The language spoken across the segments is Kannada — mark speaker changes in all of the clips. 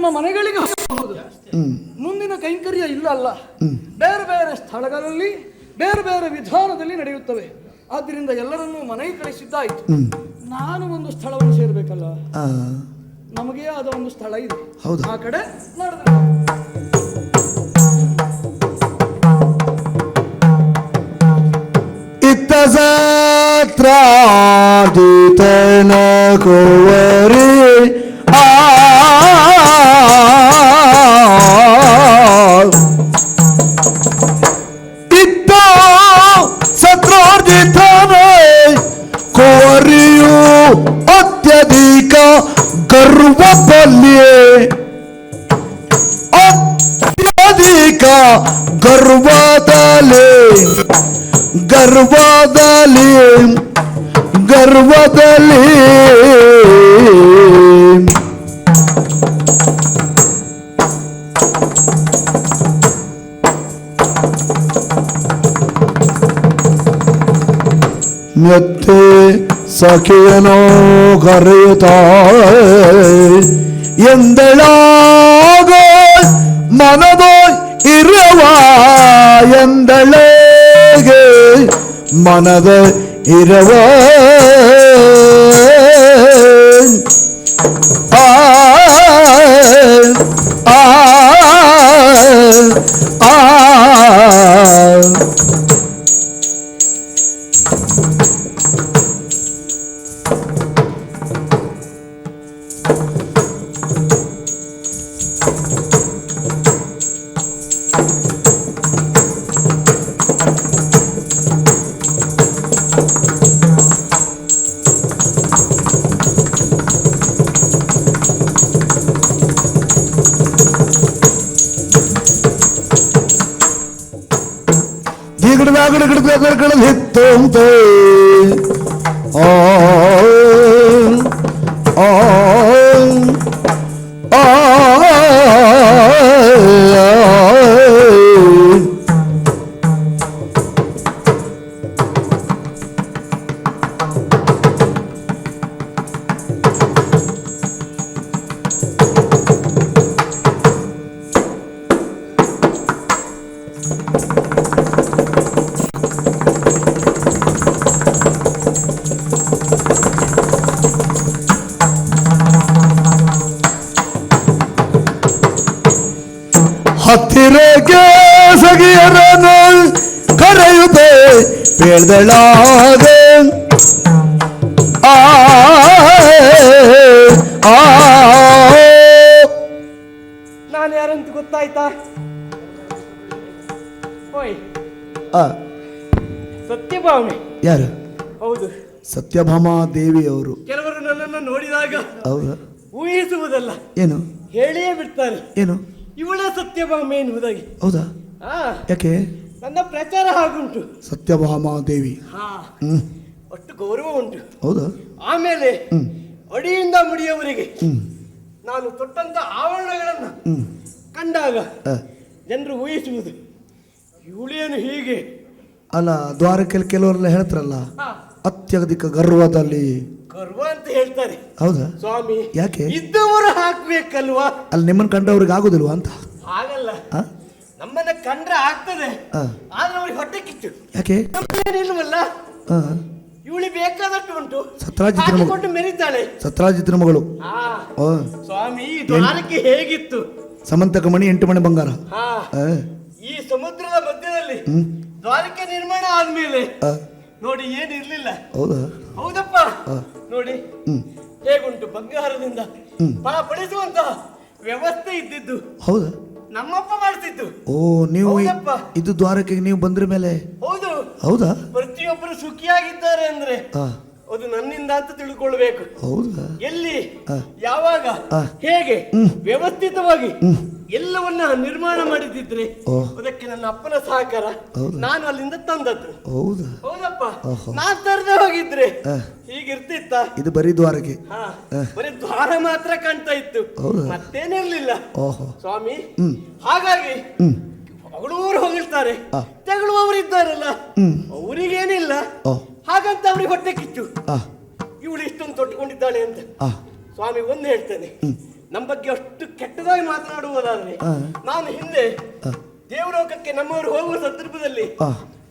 Speaker 1: ನಿಮ್ಮ ಮನೆಗಳಿಗೆ ಹೋಗಬಹುದು. ಮುಂದಿನ ಕೈಂಕರ್ಯ ಇಲ್ಲ ಅಲ್ಲ, ಬೇರೆ ಬೇರೆ ಸ್ಥಳಗಳಲ್ಲಿ ಬೇರೆ ಬೇರೆ ವಿಧಾನದಲ್ಲಿ ನಡೆಯುತ್ತವೆ. ಆದ್ದರಿಂದ ಎಲ್ಲರನ್ನೂ ಮನೆಗೆ ಕಳಿಸಿದ್ದಾಯ್ತು. ನಾನು ಒಂದು ಸ್ಥಳವನ್ನು ಸೇರ್ಬೇಕಲ್ಲ, ನಮಗೆ ಆದ ಒಂದು ಸ್ಥಳ ಇದೆ, ಆ ಕಡೆ ನಡೆದ
Speaker 2: ಸತ್ರಾದಿತನ ಕೋವರಿ ಇತ್ತ ಸತ್ರಾರ್ಜಿತನ ಕೋವರಿಯು ಅತ್ಯಧಿಕ ಗರ್ವದಲ್ಲಿಯೇ ಅತ್ಯಧಿಕ ಗರ್ವದಲ್ಲಿ ಗರ್ವದಲ್ಲಿ ಗರ್ವದಲ್ಲಿ ಮತ್ತೆ ಸಖಿಯನೋ ಕರೆಯುತ್ತಾ ಎಂದಳಾಗ ಮನದ ಇರುವ ಎಂದಳೇಗೆ ಮನದ ಇರುವ ಆ ಆ ಆ ಹಿತ್ತಂತೆ ಆ ಆ ಆ ಹತ್ತಿರಕ್ಕೆ ಸಗಿಯರನ್ನು ಕರೆಯುತ್ತೆ ಬೇಳ್ದಳಾಗೆ
Speaker 1: ನಾನು ಯಾರಂತ ಗೊತ್ತಾಯ್ತಾ? ಓಯ್ ಸತ್ಯಭಾಮೆ.
Speaker 2: ಯಾರು?
Speaker 1: ಹೌದು,
Speaker 2: ಸತ್ಯಭಾಮಾ ದೇವಿ ಅವರು.
Speaker 1: ಕೆಲವರು ನನ್ನನ್ನು ನೋಡಿದಾಗ
Speaker 2: ಹೌದಾ?
Speaker 1: ಊಹಿಸುವುದಲ್ಲ,
Speaker 2: ಏನು
Speaker 1: ಹೇಳಿಯೇ ಬಿಡ್ತಾರೆ, ಏನು ಇವಳೇ ಸತ್ಯಭಾಮೆ ಎನ್ನುವುದಾಗಿ.
Speaker 2: ಹೌದಾ? ಯಾಕೆ?
Speaker 1: ನನ್ನ ಪ್ರಚಾರ ಹಾಗುಂಟು.
Speaker 2: ಸತ್ಯಭಾಮಾ ದೇವಿ
Speaker 1: ಅಷ್ಟು ಗೌರವ ಉಂಟು.
Speaker 2: ಹೌದಾ?
Speaker 1: ಆಮೇಲೆ ಅಡಿಯಿಂದ ಮುಡಿಯವರಿಗೆ ನಾನು ತೊಟ್ಟಂತ ಆವರಣಗಳನ್ನ ಕಂಡಾಗ ಜನರು ಊಹಿಸುವುದು ಇವಳೇನು ಹೀಗೆ
Speaker 2: ಅಲ್ಲ. ದ್ವಾರಕೆಯಲ್ಲಿ ಕೆಲವರೆಲ್ಲ ಹೇಳ್ತಾರಲ್ಲ, ಅತ್ಯಧಿಕ ಗರ್ವದಲ್ಲಿ
Speaker 1: ಗರ್ವ ಅಂತ ಹೇಳ್ತಾರೆ.
Speaker 2: ಹೌದಾ
Speaker 1: ಸ್ವಾಮಿ?
Speaker 2: ಯಾಕೆ?
Speaker 1: ಇದ್ದವರು ಹಾಕ್ಬೇಕಲ್ವಾ?
Speaker 2: ಅಲ್ಲಿ ನಿಮ್ಮನ್ನ ಕಂಡವ್ರಿಗೆ ಆಗುದಿಲ್ವಾ ಅಂತ?
Speaker 1: ಹಾಗಲ್ಲ, ನಮ್ಮನ್ನ ಕಂಡ್ರೆ ಆಗ್ತದೆ, ಆದ್ರೆ ಅವ್ರಿಗೆ ಹೊಟ್ಟೆ ಕಿಚ್ಚು.
Speaker 2: ಯಾಕೆ?
Speaker 1: ಇಲ್ವಲ್ಲ, ಇವಳಿ ಬೇಕಾದಷ್ಟು ಉಂಟು.
Speaker 2: ಸತ್ರಾಜಿತ್
Speaker 1: ಮೆರಿತಾಳೆ.
Speaker 2: ಸತ್ರಾಜಿತ್ನ ಮಗಳು.
Speaker 1: ಸ್ವಾಮಿ, ದ್ವಾರಕೆ ಹೇಗಿತ್ತು?
Speaker 2: ಸಮಂತಕ ಮಣಿ 8 ಮಣಿ ಬಂಗಾರ.
Speaker 1: ಈ ಸಮುದ್ರದ ಮಧ್ಯದಲ್ಲಿ ದ್ವಾರಕೆ ನಿರ್ಮಾಣ ಆದ್ಮೇಲೆ ನೋಡಿ ಏನಿರ್ಲಿಲ್ಲ.
Speaker 2: ಹೌದಾ?
Speaker 1: ಹೌದಪ್ಪ. ನೋಡಿ ಹೇಗುಂಟು, ಬಂಗಾರದಿಂದ ಪಡಿಸುವಂತಹ ವ್ಯವಸ್ಥೆ ಇದ್ದಿದ್ದು.
Speaker 2: ಹೌದಾ?
Speaker 1: ನಮ್ಮಪ್ಪ ಮಾಡ್ತಿದ್ದು.
Speaker 2: ಓ, ನೀವು ಇದು ದ್ವಾರಕೆಗೆ ನೀವು ಬಂದ್ರ ಮೇಲೆ?
Speaker 1: ಹೌದು.
Speaker 2: ಹೌದಾ?
Speaker 1: ಪ್ರತಿಯೊಬ್ಬರು ಸುಖಿಯಾಗಿದ್ದಾರೆ ಅಂದ್ರೆ ಅದು ನನ್ನಿಂದ ಅಂತ ತಿಳ್ಕೊಳ್ಬೇಕು.
Speaker 2: ಹೌದಾ?
Speaker 1: ಎಲ್ಲಿ, ಯಾವಾಗ, ಹೇಗೆ ವ್ಯವಸ್ಥಿತವಾಗಿ ಎಲ್ಲವನ್ನ ನಿರ್ಮಾಣ ಮಾಡಿದ್ರೆ ಅದಕ್ಕೆ ನನ್ನ ಅಪ್ಪನ ಸಹಕಾರ ನಾನು ಅಲ್ಲಿಂದ ತಂದದ್ದು.
Speaker 2: ಹೌದಾ?
Speaker 1: ಹೌದಪ್ಪ. ನಾನ್ ತರದೆ ಹೋಗಿದ್ರೆ ಹೀಗಿರ್ತಿತ್ತ?
Speaker 2: ಇದು ಬರೀ ದ್ವಾರಕೆ,
Speaker 1: ಬರೀ ದ್ವಾರ ಮಾತ್ರ ಕಾಣ್ತಾ ಇತ್ತು, ಮತ್ತೇನಿರ್ಲಿಲ್ಲ ಸ್ವಾಮಿ. ಹಾಗಾಗಿ ಹೊಗಳೂರು ಹೊಗಳ್ತಾರೆ, ತೆಗಳುವವರು ಇದ್ದಾರಲ್ಲ ಅವರಿಗೇನಿಲ್ಲ. ಹಾಗಂತ ಅವ್ರಿಗೆ ಹೊಟ್ಟೆ ಕಿಚ್ಚು, ಇವಳು ಇಷ್ಟೊಂದು ತೊಟ್ಟುಕೊಂಡಿದ್ದಾಳೆ ಅಂತ. ಸ್ವಾಮಿ, ಒಂದು ಹೇಳ್ತೇನೆ,
Speaker 3: ನಮ್ಮ ಬಗ್ಗೆ ಅಷ್ಟು ಕೆಟ್ಟದಾಗಿ ಮಾತನಾಡುವುದಾದ್ರೆ ನಾನು ಹಿಂದೆ ದೇವಲೋಕಕ್ಕೆ ನಮ್ಮವರು ಹೋಗುವ ಸಂದರ್ಭದಲ್ಲಿ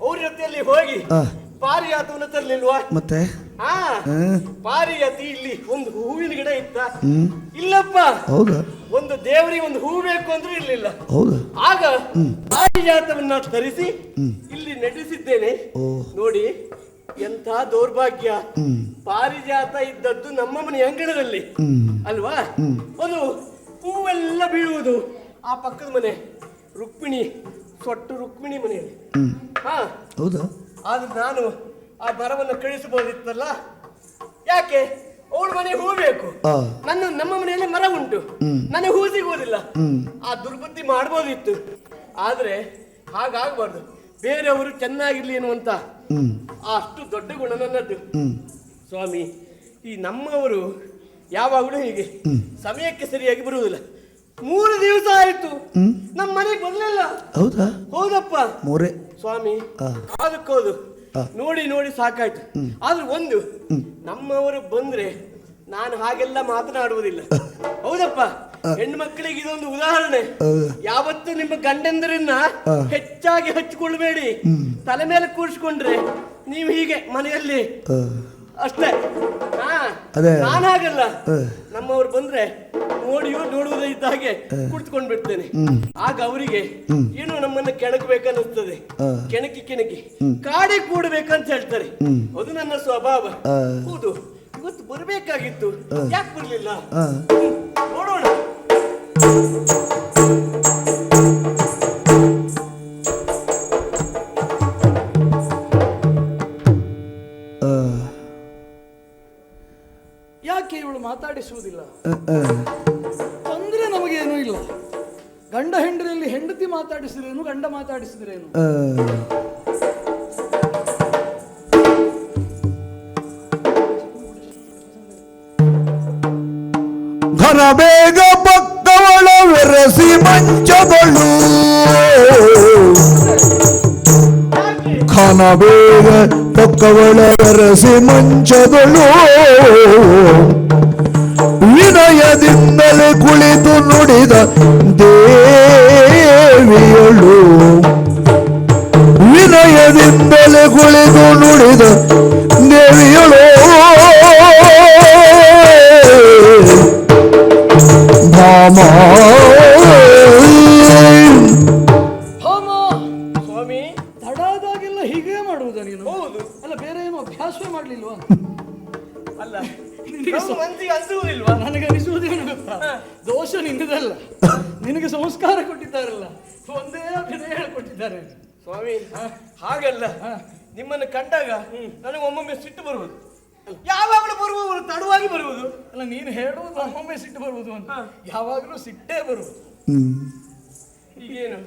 Speaker 3: ಅವ್ರ ಜೊತೆಯಲ್ಲಿ ಹೋಗಿ ಪಾರಿಯಾತವನ್ನು ತರಲಿಲ್ವಾ?
Speaker 2: ಮತ್ತೆ
Speaker 3: ಪಾರಿಯಾತಿ ಇಲ್ಲಿ ಒಂದು ಹೂವಿನ ಗಿಡ ಇತ್ತ? ಇಲ್ಲಪ್ಪ.
Speaker 2: ಹೌದಾ?
Speaker 3: ಒಂದು ದೇವರಿಗೆ ಒಂದು ಹೂ ಬೇಕು ಅಂದ್ರೆ ಇರ್ಲಿಲ್ಲ.
Speaker 2: ಹೌದಾ?
Speaker 3: ಆಗ ಪಾರಿಜಾತವನ್ನ ತರಿಸಿ ಇಲ್ಲಿ ನಡೆಸಿದ್ದೇನೆ. ನೋಡಿ ಎಂಥ ದೌರ್ಭಾಗ್ಯ. ಪಾರಿಜಾತ ಇದ್ದದ್ದು ನಮ್ಮ ಮನೆ ಅಂಗಣದಲ್ಲಿ ಅಲ್ವಾ? ಒಂದು ಹೂವೆಲ್ಲ ಬೀಳುವುದು ಆ ಪಕ್ಕದ ಮನೆ ರುಕ್ಮಿಣಿ, ಸೊಟ್ಟು ರುಕ್ಮಿಣಿ ಮನೆಯಲ್ಲಿ.
Speaker 2: ಹೌದಾ?
Speaker 3: ಆದ್ರೆ ನಾನು ಆ ಮರವನ್ನು ಕಳಿಸಬಹುದಿತ್ತಲ್ಲ. ಯಾಕೆ? ಅವಳ ಮನೆ ಹೂ ಬೇಕು, ನಮ್ಮ ಮನೆಯಲ್ಲಿ ಮರ ಉಂಟು, ನನಗೆ ಹೂ ಸಿಗುವುದಿಲ್ಲ. ಆ ದುರ್ಬುದ್ಧಿ ಮಾಡ್ಬೋದಿತ್ತು. ಆದ್ರೆ ಹಾಗಾಗಬಾರ್ದು. ಬೇರೆಯವರು ಚೆನ್ನಾಗಿರ್ಲಿ ಎನ್ನುವಂತ ಅಷ್ಟು ದೊಡ್ಡ ಗುಣ ನನ್ನದ್ದು. ಸ್ವಾಮಿ, ಈ ನಮ್ಮವರು ಯಾವಾಗಲೂ ಹೀಗೆ ಸಮಯಕ್ಕೆ ಸರಿಯಾಗಿ ಬರುವುದಿಲ್ಲ. 3 ದಿವಸ ಆಯ್ತು ನಮ್ಮ ಮನೆಗೆ ಬರ್ಲಿಲ್ಲ.
Speaker 2: ಹೌದಾ?
Speaker 3: ಹೌದಪ್ಪ.
Speaker 2: ಮೂರೇ
Speaker 3: ಸ್ವಾಮಿ, ಅದಕ್ಕೋದು ನೋಡಿ ನೋಡಿ ಸಾಕಾಯ್ತು. ಆದ್ರೆ ಒಂದು, ನಮ್ಮವರು ಬಂದ್ರೆ ನಾನು ಹಾಗೆಲ್ಲ ಮಾತನಾಡುವುದಿಲ್ಲ. ಹೌದಪ್ಪ. ಹೆಣ್ಣು ಮಕ್ಕಳಿಗೆ ಇದೊಂದು ಉದಾಹರಣೆ. ಯಾವತ್ತು ನಿಮ್ಮ ಗಂಡಂದರನ್ನ ಹೆಚ್ಚಾಗಿ ಹಚ್ಚಿಕೊಳ್ಬೇಡಿ. ತಲೆ ಮೇಲೆ ಕೂರಿಸ್ಕೊಂಡ್ರೆ ನೀವು ಹೀಗೆ ಮನೆಯಲ್ಲಿ ಅಷ್ಟೇ. ನಾನು ಹಾಗಲ್ಲ. ನಮ್ಮವ್ರು ಬಂದ್ರೆ ನೋಡುವುದೇ ಇದ್ದ ಹಾಗೆ ಕುಳಿತುಕೊಂಡು ಬಿಡ್ತೇನೆ. ಆಗ ಅವರಿಗೆ ಏನು ನಮ್ಮನ್ನ ಕೆಣಕಬೇಕನ್ನಿಸ್ತದೆ. ಕೆಣಕಿ ಕಾಡಿ ಕೂಡಬೇಕಂತ ಹೇಳ್ತಾರೆ. ಅದು ನನ್ನ ಸ್ವಭಾವ. ಹೌದು, ಇವತ್ತು ಬರಬೇಕಾಗಿತ್ತು, ಯಾಕೆ ಬರ್ಲಿಲ್ಲ ನೋಡೋಣ.
Speaker 1: ಯಾಕೆ ಇವಳು ಮಾತಾಡಿಸುವುದಿಲ್ಲ? ತೊಂದರೆ ನಮಗೇನೂ ಇಲ್ಲ. ಗಂಡ ಹೆಂಡರಲ್ಲಿ ಹೆಂಡತಿ ಮಾತಾಡಿಸಿದ್ರೇನು, ಗಂಡ ಮಾತಾಡಿಸಿದ್ರೇನು.
Speaker 2: ಘನ ಬೇಗ ಪಕ್ಕವಳ ಬೆರೆಸಿ ಮಂಚದಳು, ಘನ ಬೇಗ ಪಕ್ಕವಳ ಬೆರೆಸಿ ಮಂಚದಳು, ವಿನಯದಿಂದಲೇ ಕುಳಿತು ನುಡಿದ ದೇವಿಯಳು, ವಿನಯದಿಂದಲೇ ಕುಳಿತು ನುಡಿದ ದೇವಿಯಳು.
Speaker 1: ಸ್ವಾಮಿ, ತಡಾದಾಗೆಲ್ಲ ಹೀಗೆ ಮಾಡುವುದ ನೀನು?
Speaker 3: ಹೌದು.
Speaker 1: ಅಲ್ಲ, ಬೇರೆ ಏನು ಅಭ್ಯಾಸವೇ ಮಾಡ್ಲಿಲ್ವಾ?
Speaker 3: ಅಲ್ಲ, ಅನಿಸುವುದಿಲ್ವಾ?
Speaker 1: ನನಗೆ ಅನಿಸುವುದೇನು ಗೊತ್ತಾ? ದೋಷ ನಿನ್ನದಲ್ಲ, ನಿನಗೆ ಸಂಸ್ಕಾರ ಕೊಟ್ಟಿದ್ದಾರಲ್ಲ, ಒಂದೇ ಅಭಿನಯ ಹೇಳ್ಕೊಟ್ಟಿದ್ದಾರೆ.
Speaker 3: ಸ್ವಾಮಿ, ಹಾಗಲ್ಲ. ನಿಮ್ಮನ್ನು ಕಂಡಾಗ ನನಗೆ ಒಮ್ಮೊಮ್ಮೆ ಸಿಟ್ಟು ಬರುವುದು. ಯಾವಾಗಲೂ ಬರುವವರು ತಡವಾಗಿ ಬರುವುದು.
Speaker 1: ಅಲ್ಲ, ನೀನು ಹೇಳುವುದು ಒಮ್ಮೊಮ್ಮೆ ಸಿಟ್ಟು ಬರುವುದು ಅಂತ. ಯಾವಾಗಲೂ ಸಿಟ್ಟೇ ಬರುವುದು.
Speaker 3: ಈಗೇನು?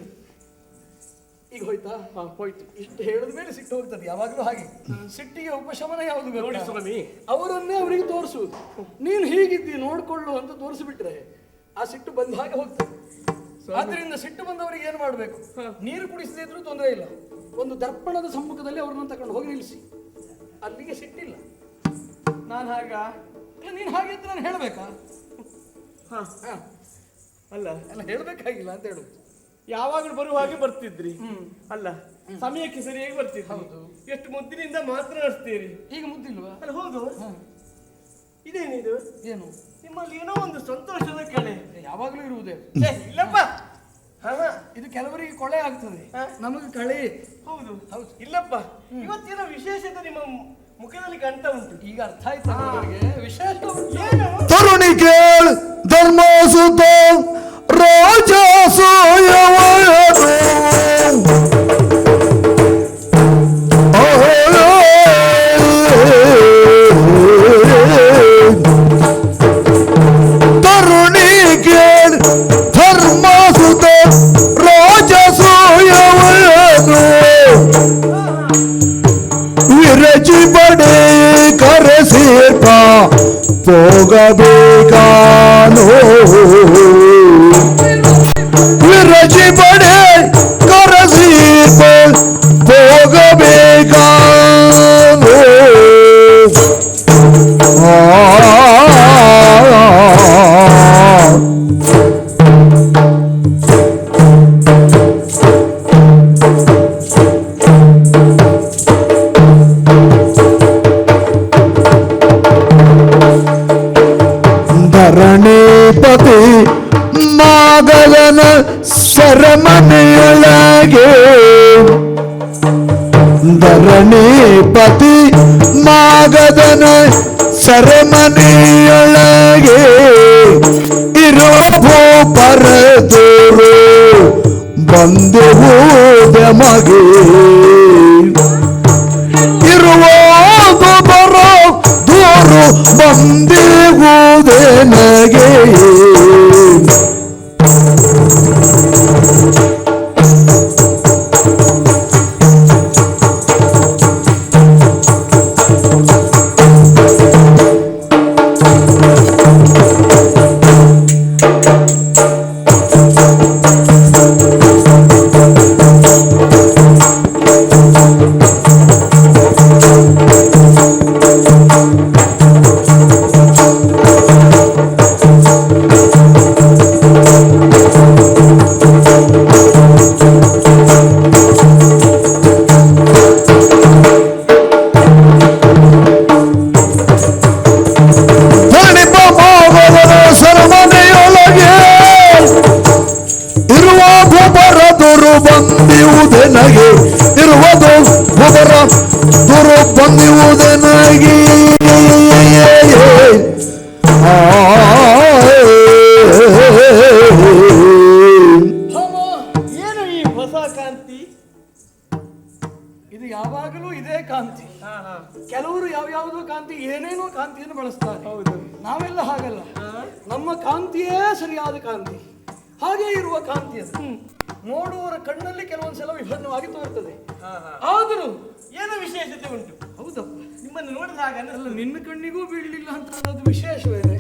Speaker 1: ಈಗ ಹೋಯ್ತಾ? ಹೋಯ್ತು. ಇಷ್ಟು ಹೇಳಿದ ಮೇಲೆ ಸಿಟ್ಟು ಹೋಗ್ತದೆ ಯಾವಾಗಲೂ ಹಾಗೆ. ಸಿಟ್ಟಿಗೆ ಉಪಶಮನ ಯಾವುದು
Speaker 3: ನೋಡಿ ಸ್ವಾಮಿ,
Speaker 1: ಅವರನ್ನೇ ಅವರಿಗೆ ತೋರಿಸುವುದು. ನೀನು ಹೀಗಿದ್ದಿ ನೋಡ್ಕೊಳ್ಳು ಅಂತ ತೋರಿಸಿಬಿಟ್ರೆ ಆ ಸಿಟ್ಟು ಬಂದ ಹಾಗೆ ಹೋಗ್ತದೆ. ಆದ್ರಿಂದ ಸಿಟ್ಟು ಬಂದವರಿಗೆ ಏನು ಮಾಡಬೇಕು? ನೀರು ಕುಡಿಸದೇ ಇದ್ರೂ ತೊಂದರೆ ಇಲ್ಲ. ಒಂದು ದರ್ಪಣದ ಸಮ್ಮುಖದಲ್ಲಿ ಅವ್ರನ್ನ ತಗೊಂಡು ಹೋಗಿ ನಿಲ್ಲಿಸಿ. ಅಲ್ಲಿಗೆ ಸಿಟ್ಟಿಲ್ಲ. ನಾನು ನೀನು ಹಾಗೆ ಅಂತ ನಾನು ಹೇಳಬೇಕಾ?
Speaker 3: ಅಲ್ಲ
Speaker 1: ಎಲ್ಲ ಹೇಳಬೇಕಾಗಿಲ್ಲ ಅಂತ ಹೇಳುದು.
Speaker 3: ಯಾವಾಗಲೂ ಬರುವ ಹಾಗೆ ಬರ್ತಿದ್ರಿ ಅಲ್ಲ, ಸಮಯಕ್ಕೆ ಸರಿಯಾಗಿ ಬರ್ತಿದ್ರಿ.
Speaker 1: ಹೌದು.
Speaker 3: ಎಷ್ಟು ಮುದ್ದಿನಿಂದ ಮಾತನಾಡಿಸ್ತೀರಿ.
Speaker 1: ಈಗ ಮುದ್ದಿಲ್ವಾ?
Speaker 3: ಅಲ್ಲ, ಹೌದು. ಇದೇನಿದು?
Speaker 1: ಏನು?
Speaker 3: ನಿಮ್ಮಲ್ಲಿ ಏನೋ ಒಂದು ಸಂತೋಷದ ಕಳೆ
Speaker 1: ಯಾವಾಗಲೂ ಇರುವುದೇ.
Speaker 3: ಇಲ್ಲಪ್ಪ,
Speaker 1: ಇದು ಕೆಲವರಿಗೆ ಕೊಳೆ ಆಗ್ತದೆ, ನಮಗೆ ಕಳೆ.
Speaker 3: ಹೌದು ಹೌದು. ಇಲ್ಲಪ್ಪ, ಇವತ್ತೇನೋ ವಿಶೇಷತೆ ನಿಮ್ಮ ಮುಖದಲ್ಲಿ ಕಾಣ್ತಾ ಉಂಟು.
Speaker 1: ಈಗ ಅರ್ಥ ಆಯ್ತು ಅವರಿಗೆ. ವಿಶೇಷ
Speaker 3: ಏನು?
Speaker 2: ತರುಣಿ ಕೇಳ್ ಧರ್ಮಸುತ ರಾಜ ತರುಣಿ ಕೇಳ್ ಧರ್ಮಸುತ ರಾಜಸೂಯವನ್ನು ವಿರಚಿ ಬಡೆ ಕರೆಸೇರ್ಪ ಹೋಗಬೇಕಾನೋ, ವಿರಚಿ ಬಡೆ ಕರೆಸೇರ್ಪ ಹೋಗಬೇಕಾನೋ. ಆ ಮಗದನ ಸೆರೆಮನೆಯೊಳಗೆ ಇರುವ ಪರದೂರು ಬಂದೆವುದ ಮಗೆ ಇರುವುದು ಬರೋ ದೂರು ಬಂದೆವುದೇ ನಗೆ ನನಗೆ ಇರುವುದು ಒಬ್ಬರ ದುರು ಬಂದಿರುವುದೇ ನನಗೆ
Speaker 3: ಏನು ಈ ಹೊಸ ಕಾಂತಿ?
Speaker 1: ಇದು ಯಾವಾಗಲೂ ಇದೇ ಕಾಂತಿ. ಕೆಲವರು ಯಾವ್ಯಾವುದೋ ಕಾಂತಿ ಏನೇನೋ ಕಾಂತಿಯನ್ನು ಬಳಸ್ತಾರೆ.
Speaker 3: ಹೌದು,
Speaker 1: ನಾವೆಲ್ಲ ಹಾಗಲ್ಲ. ನಮ್ಮ ಕಾಂತಿಯೇ ಸರಿಯಾದ ಕಾಂತಿ. ಹಾಗೆ ಇರುವ ಕಾಂತಿ ಅದು ನೋಡುವವರ ಕಣ್ಣಲ್ಲಿ ಕೆಲವೊಂದ್ಸಲ ವಿಭಿನ್ನವಾಗಿ ತೋರ್ತದೆ. ಆದರೂ
Speaker 3: ಏನೋ ವಿಶೇಷತೆ ಉಂಟು.
Speaker 1: ಹೌದಪ್ಪ,
Speaker 3: ನಿಮ್ಮನ್ನು ನೋಡಿದಾಗ
Speaker 1: ಅಲ್ಲ, ನಿನ್ನ ಕಣ್ಣಿಗೂ ಬೀಳಲಿಲ್ಲ ಅಂತ ಅದು ವಿಶೇಷವೇನೆ.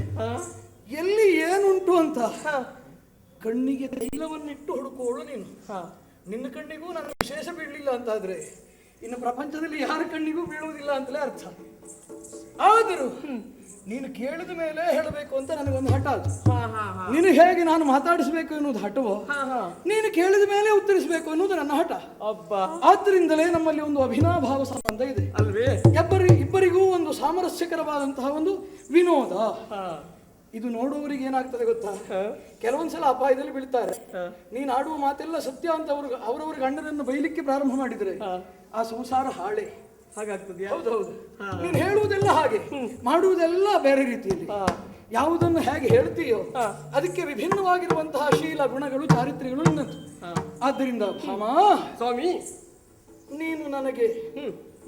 Speaker 1: ಎಲ್ಲಿ ಏನುಂಟು ಅಂತ ಕಣ್ಣಿಗೆ ತೈಲವನ್ನಿಟ್ಟು ಹುಡುಕೋಳು ನೀನು. ನಿನ್ನ ಕಣ್ಣಿಗೂ ನನ್ನ ವಿಶೇಷ ಬೀಳಲಿಲ್ಲ ಅಂತಾದ್ರೆ ಇನ್ನು ಪ್ರಪಂಚದಲ್ಲಿ ಯಾರ ಕಣ್ಣಿಗೂ ಬೀಳುವುದಿಲ್ಲ ಅಂತಲೇ ಅರ್ಥ. ಆದರೂ ನೀನು ಕೇಳಿದ ಮೇಲೆ ಹೇಳಬೇಕು ಅಂತ ನನಗೊಂದು ಹಠ ಅದು. ನೀನು ಹೇಗೆ ನಾನು ಮಾತಾಡಿಸಬೇಕು ಎನ್ನುವುದು ಹಠವೋ, ನೀನು ಕೇಳಿದ ಮೇಲೆ ಉತ್ತರಿಸಬೇಕು ಎನ್ನುವುದು ನನ್ನ ಹಠ. ಆದ್ದರಿಂದಲೇ ನಮ್ಮಲ್ಲಿ ಒಂದು ಅಭಿನಾಭಾವ ಸಂಬಂಧ ಇದೆ
Speaker 3: ಅಲ್ವೇ?
Speaker 1: ಇಬ್ಬರಿಗೂ ಒಂದು ಸಾಮರಸ್ಯಕರವಾದಂತಹ ಒಂದು ವಿನೋದ. ಇದು ನೋಡುವವರಿಗೆ ಏನಾಗ್ತದೆ ಗೊತ್ತಾ, ಕೆಲವೊಂದ್ಸಲ ಅಪಾಯದಲ್ಲಿ ಬೀಳ್ತಾರೆ. ನೀನು ಆಡುವ ಮಾತೆಲ್ಲ ಸತ್ಯ ಅಂತ ಅವರವರ ಗಂಡನನ್ನು ಬೈಲಿಕ್ಕೆ ಪ್ರಾರಂಭ ಮಾಡಿದ್ರೆ ಆ ಸಂಸಾರ ಹಾಳೆ
Speaker 3: ಹಾಗಾಗ್ತದೆ.
Speaker 1: ಹೌದೌದು, ನೀನು ಹೇಳುವುದೆಲ್ಲ ಹಾಗೆ, ಮಾಡುವುದೆಲ್ಲ ಬೇರೆ ರೀತಿಯಲ್ಲಿ. ಯಾವುದನ್ನು ಹೇಗೆ ಹೇಳ್ತೀಯೋ ಅದಕ್ಕೆ ವಿಭಿನ್ನವಾಗಿರುವಂತಹ ಶೀಲ ಗುಣಗಳು ಚಾರಿತ್ರ್ಯಗಳು ನಿನ್ನದು. ಆದ್ದರಿಂದ ಭಾಮ
Speaker 3: ಸ್ವಾಮಿ,
Speaker 1: ನೀನು ನನಗೆ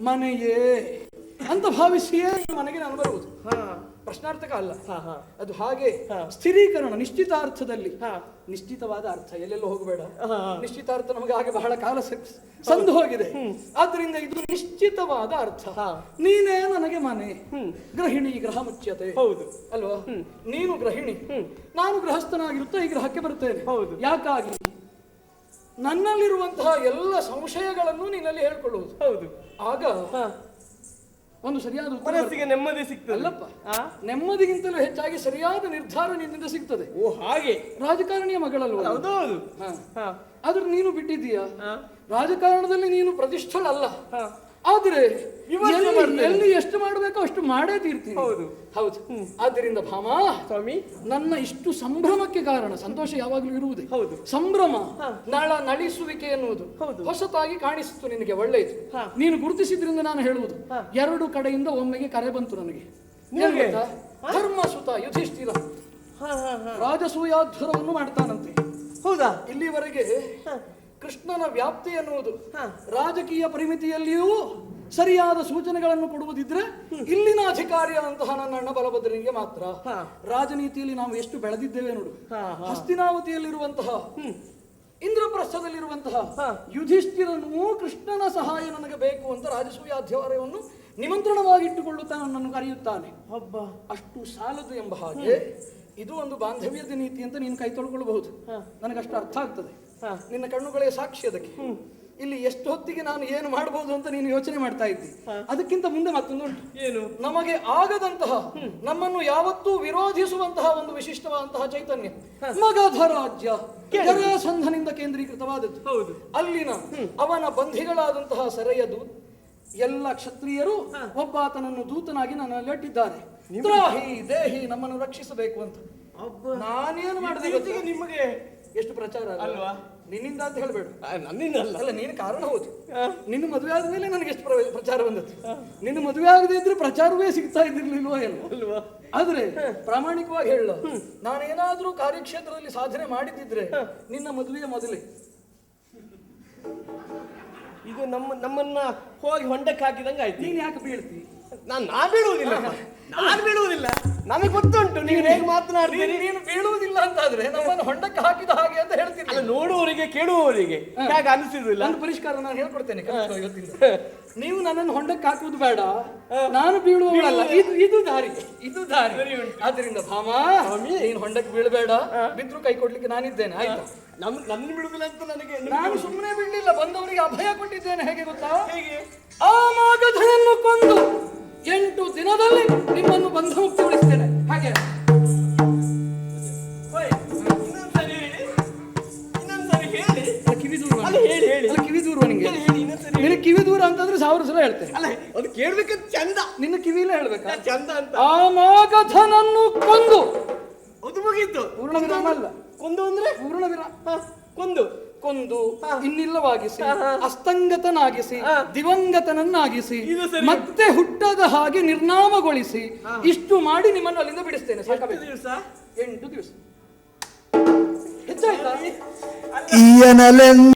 Speaker 1: ಮನೆಯೇ ಅಂತ ಭಾವಿಸಿಯೇ ಮನೆಗೆ ನಾನು ಬರುವುದು. ಪ್ರಶ್ನಾರ್ಥಕ ಅಲ್ಲ ಅದು. ಹಾಗೆ ಸ್ಥಿರೀಕರಣ ನಿಶ್ಚಿತಾರ್ಥದಲ್ಲಿ, ನಿಶ್ಚಿತವಾದ ಅರ್ಥ ಎಲ್ಲೆಲ್ಲೋ ಹೋಗಬೇಡ. ನಿಶ್ಚಿತಾರ್ಥ ನಮಗೆ ಹಾಗೆ ಬಹಳ ಕಾಲ ಸಂದು ಹೋಗಿದೆ. ಆದ್ರಿಂದ ಇದು ನಿಶ್ಚಿತವಾದ ಅರ್ಥ. ನೀನೇ ನನಗೆ ಮನೆ. ಗೃಹಿಣಿ ಗೃಹ ಮುಚ್ಯತೆ.
Speaker 3: ಹೌದು
Speaker 1: ಅಲ್ವಾ? ನೀನು ಗೃಹಿಣಿ, ನಾನು ಗೃಹಸ್ಥನಾಗಿರುತ್ತಾ ಈ ಗೃಹಕ್ಕೆ ಬರುತ್ತೇನೆ. ಯಾಕಾಗಿ? ನನ್ನಲ್ಲಿರುವಂತಹ ಎಲ್ಲ ಸಂಶಯಗಳನ್ನು ನೀನಲ್ಲಿ ಹೇಳ್ಕೊಳ್ಳುವುದು.
Speaker 3: ಹೌದು.
Speaker 1: ಆಗ ಒಂದು ಸರಿಯಾದ
Speaker 3: ಮನಸ್ಸಿಗೆ ನೆಮ್ಮದಿ ಸಿಗ್ತದೆ.
Speaker 1: ಅಲ್ಲಪ್ಪ, ನೆಮ್ಮದಿಗಿಂತಲೂ ಹೆಚ್ಚಾಗಿ ಸರಿಯಾದ ನಿರ್ಧಾರ ನಿನ್ನಿಂದ ಸಿಗ್ತದೆ.
Speaker 3: ಓ ಹಾಗೆ.
Speaker 1: ರಾಜಕಾರಣಿಯ ಮಗಳಲ್ವ?
Speaker 3: ಹೌದೌದು.
Speaker 1: ಆದ್ರೆ ನೀನು ಬಿಟ್ಟಿದ್ದೀಯಾ. ರಾಜಕಾರಣದಲ್ಲಿ ನೀನು ಪ್ರತಿಷ್ಠಳಲ್ಲ. ಆದ್ರೆ ಎಲ್ಲಿ ಎಷ್ಟು ಮಾಡಬೇಕೋ ಅಷ್ಟು ಮಾಡೇ ತೀರ್ತೀನಿ.
Speaker 3: ಹೌದು
Speaker 1: ಹೌದು. ಆದ್ದರಿಂದ ಭಾಮ
Speaker 3: ಸ್ವಾಮಿ,
Speaker 1: ನನ್ನ ಇಷ್ಟು ಸಂಭ್ರಮಕ್ಕೆ ಕಾರಣ ಸಂತೋಷ ಯಾವಾಗಲೂ ಇರುವುದೇ.
Speaker 3: ಹೌದು.
Speaker 1: ಸಂಭ್ರಮ, ನಳಿಸುವಿಕೆ ಎನ್ನುವುದು ಹೊಸತಾಗಿ ಕಾಣಿಸಿತು ನಿನಗೆ, ಒಳ್ಳೆಯದು. ನೀನು ಗುರುತಿಸಿದ್ರಿಂದ ನಾನು ಹೇಳುವುದು, ಎರಡು ಕಡೆಯಿಂದ ಒಮ್ಮೆಗೆ ಕರೆ ಬಂತು ನನಗೆ. ಧರ್ಮಸುತ ಯುಧಿಷ್ಠಿರ ರಾಜಸೂಯಾಧ್ವರವನ್ನು ಮಾಡ್ತಾನಂತೆ.
Speaker 3: ಹೌದಾ?
Speaker 1: ಇಲ್ಲಿವರೆಗೆ ಕೃಷ್ಣನ ವ್ಯಾಪ್ತಿ ಎನ್ನುವುದು ರಾಜಕೀಯ ಪರಿಮಿತಿಯಲ್ಲಿಯೂ ಸರಿಯಾದ ಸೂಚನೆಗಳನ್ನು ಕೊಡುವುದಿದ್ರೆ ಇಲ್ಲಿನ ಅಧಿಕಾರಿಯಾದಂತಹ ನನ್ನ ಅಣ್ಣ ಬಲಭದ್ರನಿಗೆ ಮಾತ್ರ. ರಾಜನೀತಿಯಲ್ಲಿ ನಾವು ಎಷ್ಟು ಬೆಳೆದಿದ್ದೇವೆ ನೋಡು. ಹಸ್ತಿನಾವತಿಯಲ್ಲಿರುವಂತಹ, ಇಂದ್ರಪ್ರಸ್ಥದಲ್ಲಿರುವಂತಹ ಯುಧಿಷ್ಠಿರನು ಕೃಷ್ಣನ ಸಹಾಯ ನನಗೆ ಬೇಕು ಅಂತ ರಾಜಸೂಯಾಧ್ವರವನ್ನು ನಿಮಂತ್ರಣವಾಗಿಟ್ಟುಕೊಳ್ಳುತ್ತಾ ನನ್ನನ್ನು ಕರೆಯುತ್ತಾನೆ. ಅಷ್ಟು ಸಾಲದು ಎಂಬ ಹಾಗೆ ಇದು ಒಂದು ಬಾಂಧವ್ಯದ ನೀತಿ ಅಂತ ನೀನು ಕೈ ತೊಳ್ಕೊಳ್ಬಹುದು. ನನಗಷ್ಟು ಅರ್ಥ ಆಗ್ತದೆ. ನಿನ್ನ ಕಣ್ಣುಗಳೇ ಸಾಕ್ಷಿ ಅದಕ್ಕೆ. ಇಲ್ಲಿ ಎಷ್ಟು ಹೊತ್ತಿಗೆ ನಾನು ಏನು ಮಾಡಬಹುದು ಅಂತ ನೀನು ಯೋಚನೆ ಮಾಡ್ತಾ ಇದ್ದಿ. ಅದಕ್ಕಿಂತ ಮುಂದೆ ಮತ್ತೊಂದುಂಟು. ಏನು? ನಮಗೆ ಆಗದಂತಹ, ನಮ್ಮನ್ನು ಯಾವತ್ತೂ ವಿರೋಧಿಸುವಂತಹ ಒಂದು ವಿಶಿಷ್ಟವಾದಂತಹ ಚೈತನ್ಯ ಮಗಧ ರಾಜ್ಯ ಜರಾಸಂಧನಿಂದ ಕೇಂದ್ರೀಕೃತವಾದದ್ದು. ಹೌದು. ಅಲ್ಲಿನ ಅವನ ಬಂಧಿಗಳಾದಂತಹ ಸೆರೆಯ ಎಲ್ಲ ಕ್ಷತ್ರಿಯರು ಒಬ್ಬಾತನನ್ನು ದೂತನಾಗಿ ನನ್ನಲ್ಲಿ ಅಟ್ಟಿದ್ದಾರೆ. ದ್ರಾಹಿ ದೇಹಿ, ನಮ್ಮನ್ನು ರಕ್ಷಿಸಬೇಕು ಅಂತ. ನಾನೇನು ಮಾಡಿದೆ?
Speaker 3: ನಿಮಗೆ
Speaker 1: ಎಷ್ಟು ಪ್ರಚಾರ
Speaker 3: ಅಲ್ವಾ?
Speaker 1: ನಿನ್ನಿಂದ ಅಂತ ಹೇಳ್ಬೇಡ.
Speaker 3: ನನ್ನಿಂದ
Speaker 1: ಅಲ್ಲ, ನೀನು ಕಾರಣ ಹೌದು. ನಿನ್ನ ಮದುವೆ ಆದ್ಮೇಲೆ ನನಗೆ ಎಷ್ಟು ಪ್ರಚಾರ ಬಂದದ್ದು. ನಿನ್ನ ಮದುವೆ ಆಗದೆ ಇದ್ರೆ ಪ್ರಚಾರವೇ ಸಿಗ್ತಾ ಇದ್ದಿರ್ಲಿಲ್ವೋ ಏನೋ
Speaker 3: ಅಲ್ವಾ?
Speaker 1: ಆದ್ರೆ ಪ್ರಾಮಾಣಿಕವಾಗಿ ಹೇಳ, ನಾನೇನಾದ್ರೂ ಕಾರ್ಯಕ್ಷೇತ್ರದಲ್ಲಿ ಸಾಧನೆ ಮಾಡಿದ್ದಿದ್ರೆ ನಿನ್ನ ಮದುವೆಯ ಮೊದಲೇ.
Speaker 3: ಇದು ನಮ್ಮನ್ನ ಹೋಗಿ ಹೊಂಡಕ್ಕೆ ಹಾಕಿದಂಗೆ ಆಯ್ತು.
Speaker 1: ನೀನ್ ಯಾಕೆ ಬೀಳ್ತಿ?
Speaker 3: ನಾನು ಬೀಳುವುದಿಲ್ಲ. ನಾನು ಬೀಳುವುದಿಲ್ಲ. ನನಗೆ ಗೊತ್ತುಂಟು ನೀವು ಹೇಗೆ ಮಾತನಾಡ್ತೀರಿ.
Speaker 1: ನೀನು ಬೀಳುವುದಿಲ್ಲ ಅಂತಾದ್ರೆ ನಮ್ಮನ್ನು ಹೊಂಡಕ್ಕೆ ಹಾಕಿದ ಹಾಗೆ ಅಂತ ಹೇಳ್ತೀನಿ.
Speaker 3: ಅಲ್ಲ, ನೋಡುವವರಿಗೆ ಕೇಳುವವರಿಗೆ ಹೇಗೆ ಅನಿಸುವುದಿಲ್ಲ.
Speaker 1: ಒಂದು ಪರಿಷ್ಕಾರ ನಾನು ಹೇಳ್ಕೊಡ್ತೇನೆ ಇವತ್ತಿಂದ. ನೀವು ನನ್ನನ್ನು ಹೊಂಡಕ್ಕೆ ಹಾಕುವುದು ಬೇಡ, ನಾನು ಬೀಳುವವಳಲ್ಲ. ಇದು ದಾರಿ, ಇದು ದಾರಿ. ಆದ್ರಿಂದ ಭಾಮ, ನೀನು ಹೊಂಡಕ್ಕೆ ಬೀಳಬೇಡ. ಬಿದ್ರು ಕೈ ಕೊಡ್ಲಿಕ್ಕೆ ನಾನಿದ್ದೇನೆ, ಆಯ್ತಾ?
Speaker 3: ನನ್ನ ಬಿಡುದಿಲ್ಲ ಅಂತ ನನಗೆ.
Speaker 1: ನಾನು ಸುಮ್ಮನೆ ಬಿಡ್ಲಿಲ್ಲ, ಬಂದವರಿಗೆ ಅಭಯ ಕೊಟ್ಟಿದ್ದೇನೆ. ಹೇಗೆ ಗೊತ್ತಾ?
Speaker 3: ಹೇಗೆ?
Speaker 1: ಆ ಮಾಗಧನನ್ನು ಕೊಂದು 8 ದಿನದಲ್ಲಿ ನಿಮ್ಮನ್ನು ಬಂಧ ಮುಕ್ತಗೊಳಿಸ್ತೇನೆ. ಹಾಗೆ
Speaker 3: ಇನ್ನೊಂದ್ಸರಿ ಹೇಳಿ.
Speaker 1: ಕಿವಿ ದೂರ
Speaker 3: ಹೇಳಿ.
Speaker 1: ಕಿವಿ ದೂರ ನಿಂಗೆ. ನಿನಗೆ ಕಿವಿ ದೂರ ಅಂತಂದ್ರೆ 1000 ಸಲ ಹೇಳ್ತೇನೆ.
Speaker 3: ಅಲ್ಲ, ಅದು ಕೇಳ್ಬೇಕಂತ ಚಂದ.
Speaker 1: ನಿನ್ನ ಕಿವಿಲೇ ಹೇಳ್ಬೇಕಾ?
Speaker 3: ಚಂದ ಅಂತ.
Speaker 1: ಆ ಮಾಗಧನನ್ನು ಕೊಂದು,
Speaker 3: ಅದು ಮುಗೀತು.
Speaker 1: ಪೂರ್ಣ ವಿರಾಮ ಅಲ್ಲ,
Speaker 3: ಕೊಂದು ಅಂದ್ರೆ
Speaker 1: ಪೂರ್ಣ ವಿರಾಮ. ಕೊಂದು ಇನ್ನಿಲ್ಲವಾಗಿಸಿ, ಅಸ್ತಂಗತನಾಗಿಸಿ, ದಿವಂಗತನನ್ನಾಗಿಸಿ,
Speaker 3: ಇದು ಸರಿ.
Speaker 1: ಮತ್ತೆ ಹುಟ್ಟದ ಹಾಗೆ ನಿರ್ನಾಮಗೊಳಿಸಿ, ಇಷ್ಟು ಮಾಡಿ ನಿಮ್ಮನ್ನು ಅಲ್ಲಿಂದ ಬಿಡಿಸ್ತೇನೆ. ಸಾಕಬೇಕು? 8 ದಿವಸ. ಹೆಚ್ಚಾಯ್ತಾ?
Speaker 2: ಈಯನಲೆಂದು